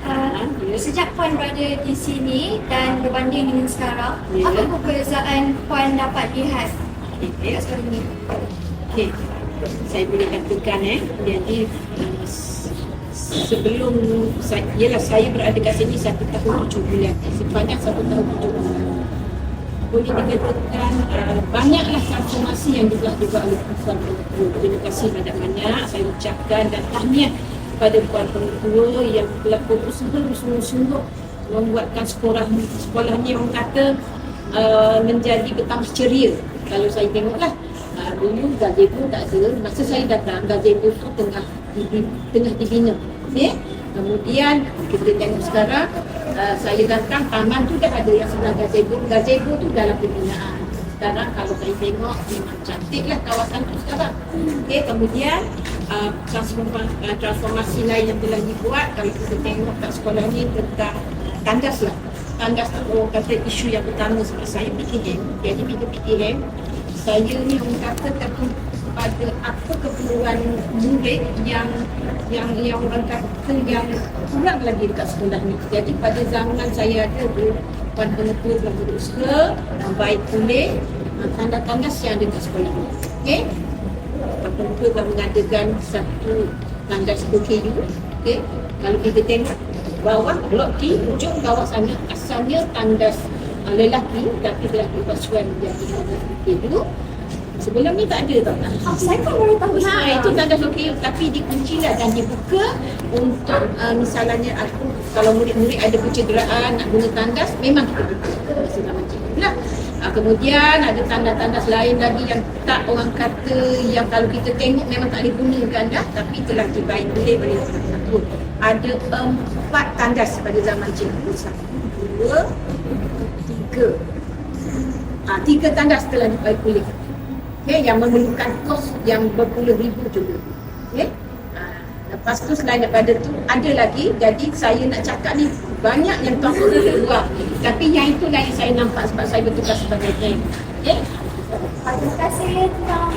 sejak Puan berada di sini dan berbanding dengan sekarang, apa perbezaan Puan dapat lihat kat sekolah ini? Okey, saya boleh katakan jadi sebelum saya berada kat sini 1 tahun 7 bulan, sepanjang 1 tahun 7 bulan. Boleh dikatakan banyaklah transformasi yang juga oleh Puan Pengetua. Terima kasih banyak-banyak saya ucapkan dan tahniah kepada Puan Pengetua yang telah bersungguh-sungguh membuatkan sekolah ni orang kata menjadi bertambah ceria. Kalau saya tengoklah dulu gazebo tak ada, masa saya datang gazebo tu tengah dibina. Okay? Kemudian kita tengok sekarang saya datang taman tu dah ada yang sebelah gazebo tu dalam pembinaan. Sekarang kalau saya tengok memang cantiklah kawasan tu sekarang. Okay, kemudian transformasi lain yang telah dibuat, kalau kita tengok kat sekolah ni tentang tandas lah. Tandas tu orang kata isu yang pertama sebab saya PKM. Jadi bila PKM, saya ni orang kata pada apa keperluan murid yang orang kata yang kurang lagi dekat sekolah ni. Jadi pada zaman saya ada tu, Puan Pengetua telah berusaha baik pulih tanda-tanda yang ada kat sekolah ni. Okey. Puan Pengetua telah mengadakan satu tandas OKU. Okey. Kalau kita tengok bawah blok T, hujung bawah sana asalnya tandas lelaki tapi telah dipasukan menjadi tandas OKU. Sebelum ni tak ada tau. Saya pun baru tahu. Itu tandas OKU tapi dikunci lah dan dibuka untuk misalnya kalau murid-murid ada pencederaan nak guna tandas, memang kita buka masa zaman cikgu lah. Kemudian ada tandas-tandas lain lagi yang tak orang kata yang kalau kita tengok memang tak digunakan dah tapi telah dibaik oleh oleh satu. Ada 4 tandas pada zaman cikgu. 1, 2, 3. 3 tandas telah dibaik oleh. Okay, yang memerlukan kos yang berpuluh ribu juga. Okay. Lepas tu selain daripada tu ada lagi, jadi saya nak cakap ni banyak yang tak keluar. Tapi yang itu lagi saya nampak sebab saya bertugas sebagai bank. Okay. Terima kasih tentang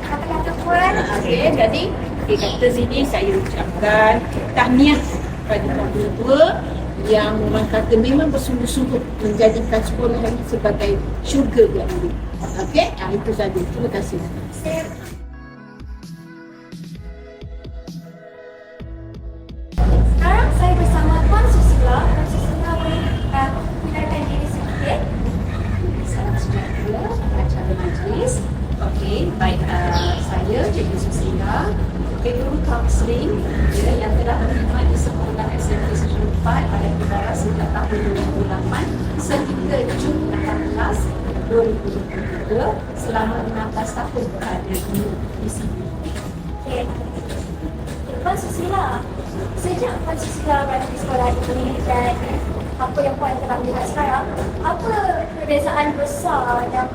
kata-kata Puan. Okay, jadi kata sini saya ucapkan tahniah kepada Puan Pengetua yang orang kata memang bersungguh-sungguh menjadikan sekolah ini sebagai syurga buat murid. Okey, itu saja. Terima kasih. Okay, baik saya, Cikgu Susila, guru kaunseling yang telah berkhidmat di sekolah SMP Seksyen 4 pada Kibara sejak tahun 2008 sehingga Jun 18, 2023 selama 16 tahun berada di sini. Okay. Puan Susila, sejak Puan Susila berada di sekolah ini dan apa yang Puan telah lihat sekarang, apa perbezaan besar yang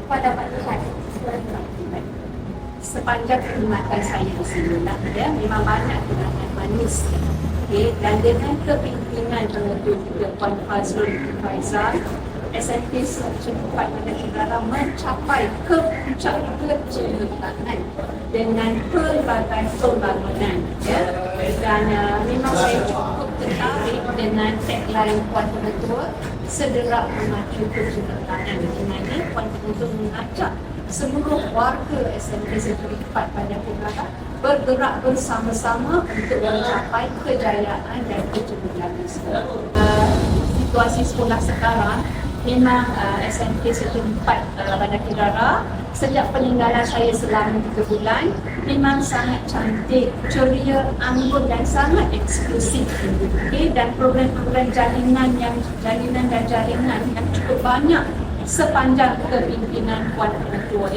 Puan dapat lihat sekolah ini? Sepanjang perkhidmatan saya di sini memang banyak kenangan manis. Okay. Dan dengan kepimpinan pengetua juga Puan Fazrul Faizal, SMP Seksyen 4 pada Kibara mencapai ke puncak kecemerlangan dengan pelbagai pembangunan. Dan memang saya cukup tertarik dengan tagline Puan Pengetua, sederak memacu kecemerlangan, di mana Puan Pengetua mengajak seluruh warga SMP Seksyen 4 pada Kibara bergerak bersama-sama untuk mencapai kejayaan dan kecemerlangan sekolah. Situasi sekolah sekarang memang SMP Seksyen 4 Bandar Kirara sejak peninggalan saya selama 3 bulan memang sangat cantik, ceria, anggun dan sangat eksklusif. Okay? Dan program-program jaringan dan jaringan yang cukup banyak sepanjang kepimpinan Puan Pengetua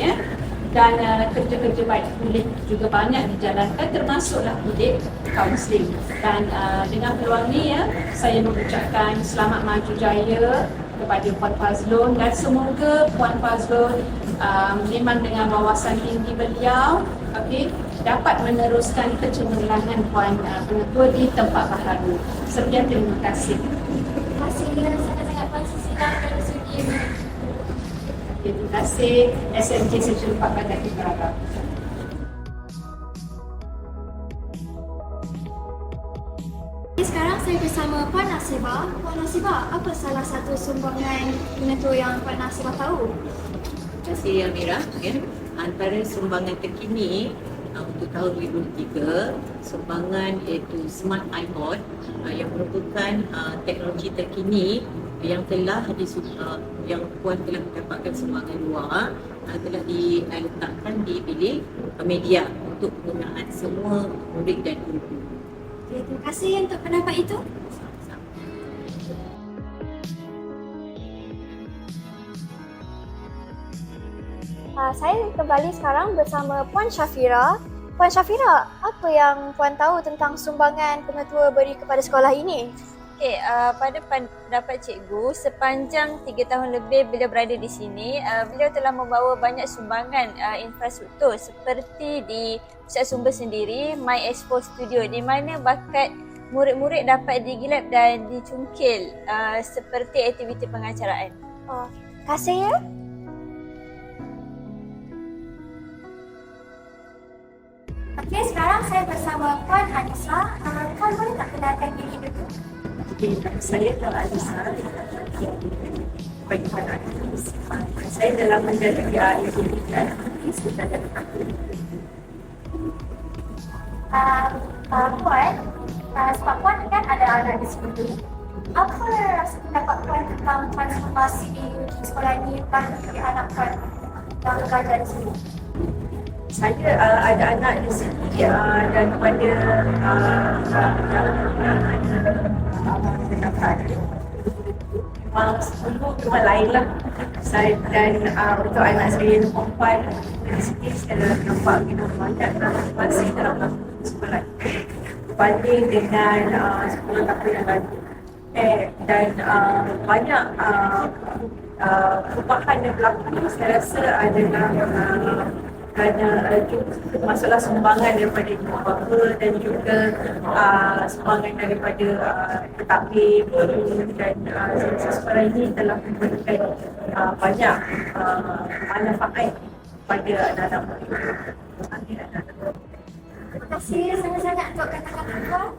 dan kerja-kerja baik kulit juga banyak dijalankan termasuklah bilik kaunseling. Dan dengan peluang ini saya mengucapkan selamat maju jaya kepada Puan Fazlun dan semoga Puan Fazlun memang dengan wawasan tinggi beliau dapat meneruskan kecemerlangan Puan Pengetua di tempat baharu. Sekian, terima kasih. Terima kasih sangat-sangat Puan Susila kerana sudi. Terima kasih SMK Seksyen 4 Bandar Kibara. Sekarang saya bersama Puan Nasibah. Puan Nasibah, apa salah satu sumbangan pengetua yang Puan Nasibah tahu? Terima kasih Amira. Antara sumbangan terkini untuk tahun 2023, sumbangan iaitu Smart iPod yang merupakan teknologi terkini yang yang Puan telah mendapatkan sumbangan luar, telah diletakkan di bilik media untuk penggunaan semua murid dan guru. Okay, terima kasih untuk pendapat itu. Saya kembali sekarang bersama Puan Syafira. Puan Syafira, apa yang Puan tahu tentang sumbangan pengetua beri kepada sekolah ini? Okey, pada pendapat cikgu, sepanjang 3 tahun lebih beliau berada di sini, beliau telah membawa banyak sumbangan infrastruktur seperti di Pusat Sumber sendiri, My Expo Studio, di mana bakat murid-murid dapat digilap dan dicungkil seperti aktiviti pengacaraan. Oh, terima kasih ya. Okey, sekarang saya bersama Puan Anissa. Puan boleh tak kenalkan diri dulu? Saya adalah Anissa, bagi Puan Anissa. Saya dalam menjadi pendidikan sekitar dari tahun. Puan, sebab Puan kan ada anak di sini. Apa rasa pendapat Puan tentang transformasi di sekolah ini bagi anak Puan yang belajar di sini? Saya ada anak di sini dan kepada yang ada pendapat memang semua memang lain lah. Saya dan untuk anak saya yang perempuan di sini saya dah nampak banyak transformasi dalam sekolah berbanding dengan sekolah tahun yang lalu. Dan banyak perubahan yang berlaku saya rasa adalah kerana masuklah sumbangan daripada ibu bapa dan juga sumbangan daripada pentadbir dan sekolah ini telah memberikan banyak manfaat pada anak-anak murid. Terima kasih sangat-sangat untuk kata-kata Puan.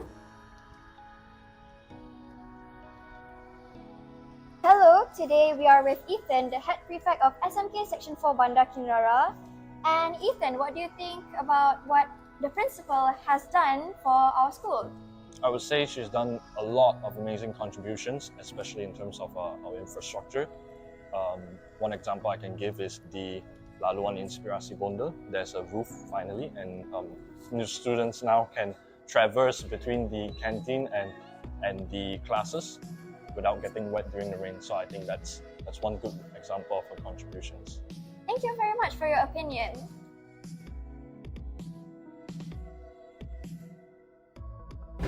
Hello, today we are with Ethan, the head prefect of SMK Seksyen 4 Bandar Kinrara. And Ethan, what do you think about what the principal has done for our school? I would say she's done a lot of amazing contributions, especially in terms of our infrastructure. One example I can give is the Laluan Inspirasi Bonda. There's a roof finally, and new students now can traverse between the canteen and the classes without getting wet during the rain. So I think that's one good example of her contributions. Thank you very much for your opinion.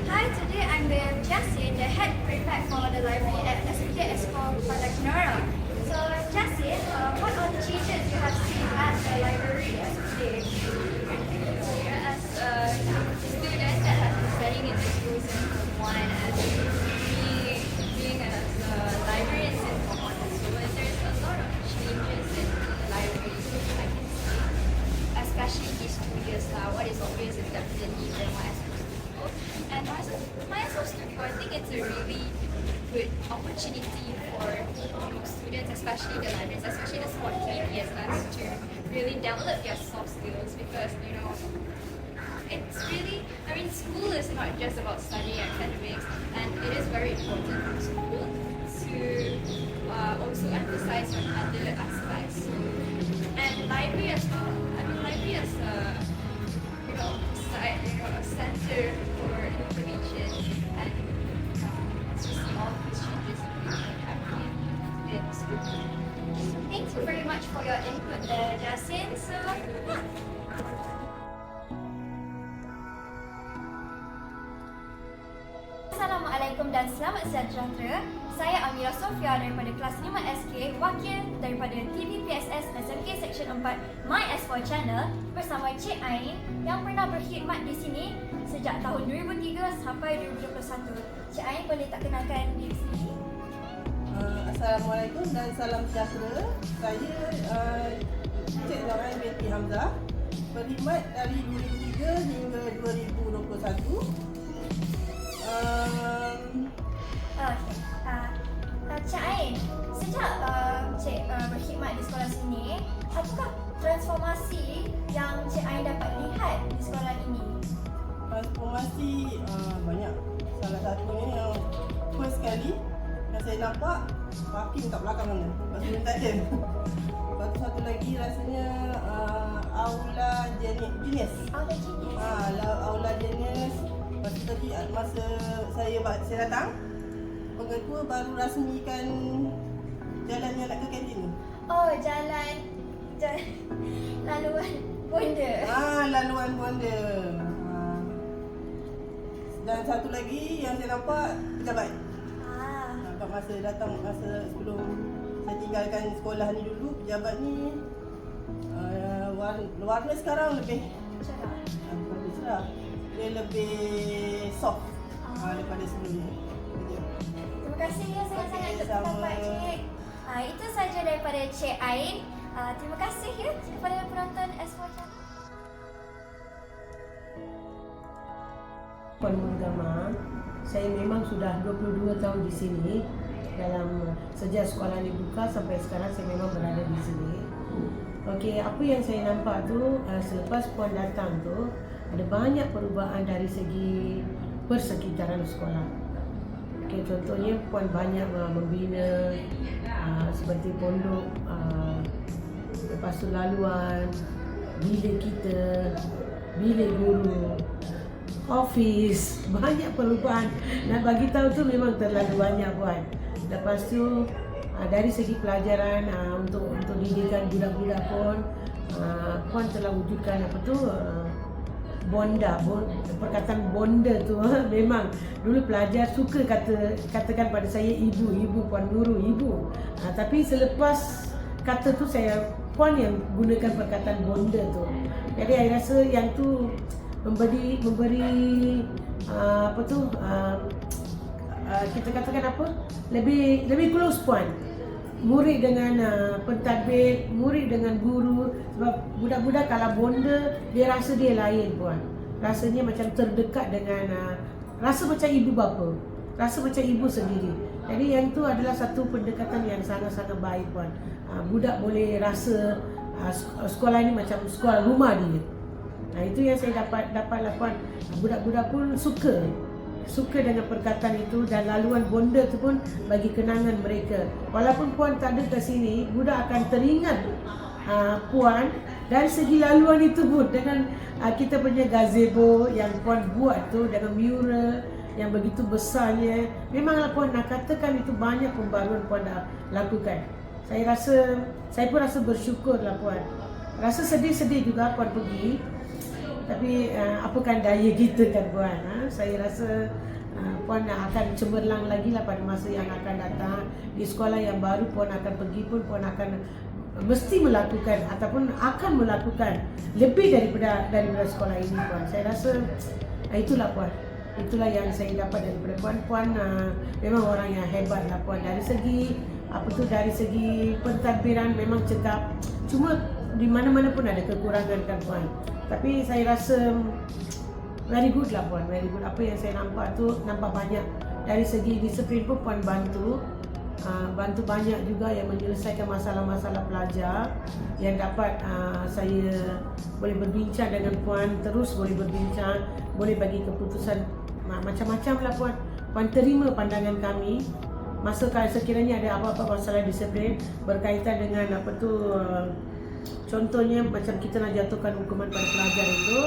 Hi, today I'm with Jessie, the head prefect for the library at SMK Eskom Bandar Kinara. So, Jessie, what are the changes you have seen at the library today? As a student that has been studying in the school since Form 1 and being a librarian since Form 1 as well, there's a lot of changes in the library I can see, especially these 2 years now. What is obvious is definitely the MySO Studio. And MySO Studio, I think it's a really good opportunity for students, especially the librarians, especially the spontaneous us, to really develop their soft skills, because it's really, school is not just about studying academics, and it is very important for school to also emphasize on other aspects. And library as well. Library as a center for information, and to see all these changes happening in school. Thank you very much for your input there, Jasin. So, Assalamualaikum dan selamat sejahtera. Saya Amira Sofia daripada kelas 5SK, wakil daripada TVPSS SMK Seksyen 4 MyS4 Channel bersama Cik Ain yang pernah berkhidmat di sini sejak tahun 2003 sampai 2021. Cik Ain boleh tak kenalkan diri sendiri? Assalamualaikum dan salam sejahtera. Saya Cik Nur Ain binti Hamzah, berkhidmat dari 2003 hingga 2021. Cik Ain, sejak Cik berkhidmat di sekolah sini, apakah transformasi yang Cik Ain dapat lihat di sekolah ini? Transformasi banyak. Salah satunya yang first kali yang saya nampak, parking kat belakang sana. Lepas tu tak ada. Lepas tu satu lagi rasanya aula jenis. Aula jenis. Lepas tu tadi masa saya datang, pengetua baru rasmikan jalan yang nak ke kantin tu. Oh, jalan laluan bonda. Laluan bonda. Dan satu lagi yang saya nampak, pejabat. Kat masa datang, sebelum saya tinggalkan sekolah ni dulu, pejabat ni warna sekarang lebih cerah. Dia lebih soft daripada sebelumnya. Terima kasih ya sangat-sangat untuk pendapat Cik. Itu saja daripada Cik Ain. Terima kasih ya kepada penonton S4 Channel. Puan Mengama, saya memang sudah 22 tahun di sini. Dalam sejak sekolah ni buka sampai sekarang saya memang berada di sini. Okey, apa yang saya nampak tu selepas Puan datang tu ada banyak perubahan dari segi persekitaran sekolah. Okay, contohnya Puan banyak membina seperti pondok, lepas tu laluan, bilik kita, bilik guru, office, banyak perubahan. Nak bagi tahu tu memang terlalu banyak Puan. Lepas tu dari segi pelajaran untuk didikan budak-budak pun Puan telah wujudkan apa tu bonda, perkataan bonda tu memang dulu pelajar suka katakan pada saya ibu Puan Guru, ibu. Tapi selepas kata tu Puan yang gunakan perkataan bonda tu. Jadi saya rasa yang tu memberi apa tu kita katakan apa? Lebih close Puan. Murid dengan pentadbir, murid dengan guru. Sebab budak-budak kalau bonda, dia rasa dia lain Puan. Rasanya macam terdekat dengan rasa macam ibu bapa, rasa macam ibu sendiri. Jadi yang tu adalah satu pendekatan yang sangat-sangat baik Puan. Budak boleh rasa sekolah ni macam sekolah rumah dia. Itu yang saya dapatlah Puan. Budak-budak pun suka dengan perkataan itu, dan laluan bonda tu pun bagi kenangan mereka. Walaupun Puan tak ada ke sini, budak akan teringat Puan dari segi laluan itu pun dengan kita punya gazebo yang Puan buat tu dengan mural yang begitu besarnya, memanglah Puan nak katakan itu banyak pembaruan Puan dah lakukan. Saya pun rasa bersyukur lah Puan. Rasa sedih-sedih juga Puan pergi, tapi apakan daya kita kan Puan. Saya rasa Puan akan cemerlang lagi lah pada masa yang akan datang. Di sekolah yang baru Puan akan pergi pun Puan akan mesti melakukan ataupun akan melakukan lebih daripada sekolah ini Puan. Saya rasa itulah Puan. Itulah yang saya dapat daripada Puan. Puan memang orang yang hebat lah Puan. Dari segi pentadbiran memang cekap. Cuma di mana-mana pun ada kekurangan kan Puan. Tapi saya rasa very good lah Puan, very good. Apa yang saya nampak tu, nampak banyak. Dari segi disiplin pun Puan bantu banyak juga yang menyelesaikan masalah-masalah pelajar yang dapat saya boleh berbincang dengan Puan, terus boleh berbincang, boleh bagi keputusan macam-macam lah Puan. Puan terima pandangan kami masa sekiranya ada apa-apa masalah disiplin berkaitan dengan contohnya macam kita nak jatuhkan hukuman pada pelajar itu,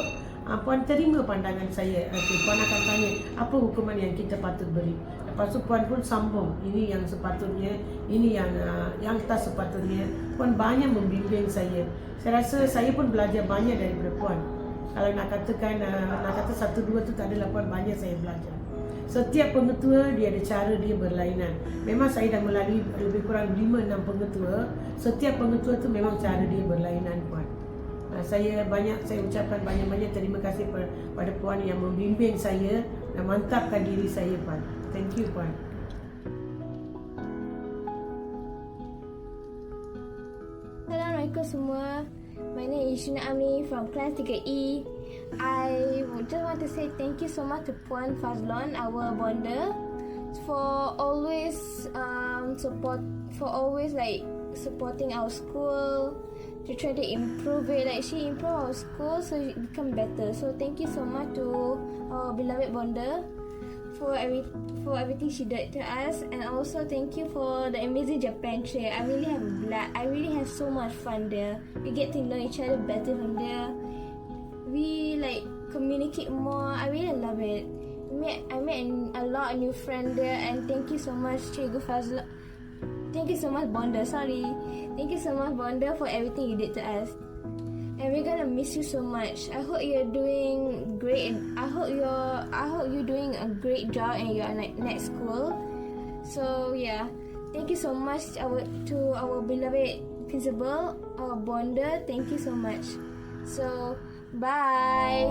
Puan terima pandangan saya. Puan akan tanya apa hukuman yang kita patut beri. Lepas tu Puan pun sambung, ini yang sepatutnya, ini yang tak sepatutnya. Puan banyak membimbing saya. Saya rasa saya pun belajar banyak daripada Puan. Kalau nak kata satu dua tu tak adalah Puan, banyak saya belajar. Setiap pengetua dia ada cara dia berlainan. Memang saya dah melalui lebih kurang 5-6 pengetua. Setiap pengetua tu memang cara dia berlainan Puan. Saya ucapkan banyak-banyak terima kasih pada Puan yang membimbing saya dan mantapkan diri saya Puan. Thank you Puan. Assalamualaikum semua. My name is Shina Amni from class 3E. I just want to say thank you so much to Puan Fazlon, our bonder, for always supporting our school, to try to improve it. Like she improved our school so it become better. So thank you so much to our beloved bonder for everything she did to us, and also thank you for the amazing Japan trip. I really have so much fun there. We get to know each other better from there. We communicate more. I really love it. I met a lot of new friends there, and thank you so much Cikgu Fazla. Thank you so much Bonda. Thank you so much Bonda for everything you did to us. And we're gonna miss you so much. I hope you're doing great. I hope you're doing a great job in your next school. So yeah, thank you so much to our beloved principal, our bonder. Thank you so much. So bye.